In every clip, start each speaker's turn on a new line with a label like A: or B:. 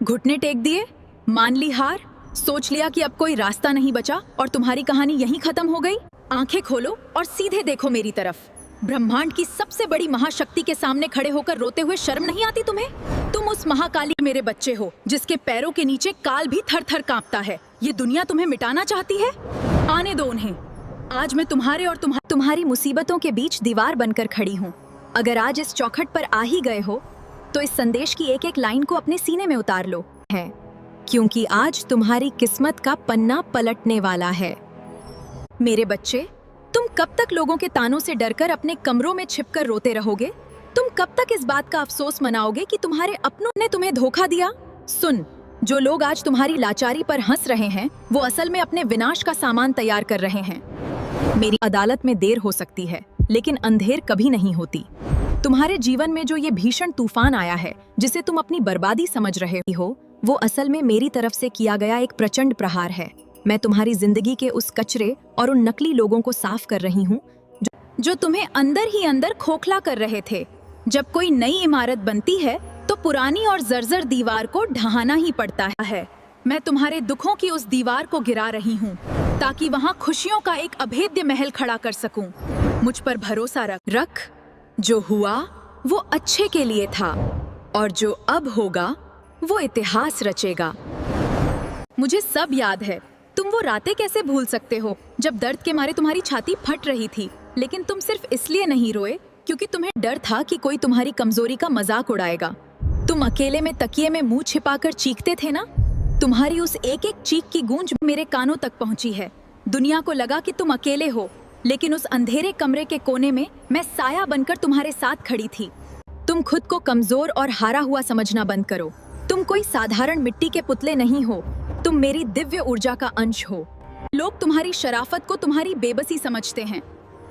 A: घुटने टेक दिए, मान ली हार, सोच लिया कि अब कोई रास्ता नहीं बचा और तुम्हारी कहानी यहीं खत्म हो गई। आंखें खोलो और सीधे देखो मेरी तरफ। ब्रह्मांड की सबसे बड़ी महाशक्ति के सामने खड़े होकर रोते हुए शर्म नहीं आती तुम्हें? तुम उस महाकाली मेरे बच्चे हो जिसके पैरों के नीचे काल भी थर थर कांपता है। ये दुनिया तुम्हें मिटाना चाहती है? आने दो उन्हें। आज मैं तुम्हारे और तुम्हारी मुसीबतों के बीच दीवार बनकर खड़ी हूँ। अगर आज इस चौखट पर आ ही गए हो तो इस संदेश की एक एक लाइन को अपने सीने में उतार लो है, क्योंकि आज तुम्हारी किस्मत का पन्ना पलटने वाला है। मेरे बच्चे, तुम कब तक लोगों के तानों से डरकर अपने कमरों में छिपकर रोते रहोगे? तुम कब तक इस बात का अफसोस मनाओगे कि तुम्हारे अपनों ने तुम्हें धोखा दिया? सुन, जो लोग आज तुम्हारी लाचारी पर हंस रहे हैं वो असल में अपने विनाश का सामान तैयार कर रहे हैं। मेरी अदालत में देर हो सकती है लेकिन अंधेर कभी नहीं होती। तुम्हारे जीवन में जो ये भीषण तूफान आया है जिसे तुम अपनी बर्बादी समझ रहे हो, वो असल में मेरी तरफ से किया गया एक प्रचंड प्रहार है। मैं तुम्हारी जिंदगी के उस कचरे और उन नकली लोगों को साफ कर रही हूँ जो तुम्हें अंदर ही अंदर खोखला कर रहे थे। जब कोई नई इमारत बनती है तो पुरानी और जर्जर दीवार को ढहाना ही पड़ता है। मैं तुम्हारे दुखों की उस दीवार को गिरा रही हूँ ताकि वहाँ खुशियों का एक अभेद्य महल खड़ा कर सकूं। मुझ पर भरोसा रख। जो हुआ वो अच्छे के लिए था और जो अब होगा वो इतिहास रचेगा। मुझे सब याद है। तुम वो रातें कैसे भूल सकते हो जब दर्द के मारे तुम्हारी छाती फट रही थी, लेकिन तुम सिर्फ इसलिए नहीं रोए क्योंकि तुम्हें डर था कि कोई तुम्हारी कमजोरी का मजाक उड़ाएगा। तुम अकेले में तकिए में मुंह छिपाकर चीखते थे ना। तुम्हारी उस एक एक चीख की गूंज मेरे कानों तक पहुंची है। दुनिया को लगा कि तुम अकेले हो, लेकिन उस अंधेरे कमरे के कोने में मैं साया बनकर तुम्हारे साथ खड़ी थी। तुम खुद को कमजोर और हारा हुआ समझना बंद करो। तुम कोई साधारण मिट्टी के पुतले नहीं हो, तुम मेरी दिव्य ऊर्जा का अंश हो। लोग तुम्हारी शराफत को तुम्हारी बेबसी समझते हैं,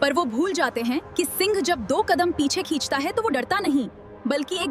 A: पर वो भूल जाते हैं कि सिंह जब 2 कदम पीछे खींचता है तो वो डरता नहीं, बल्कि एक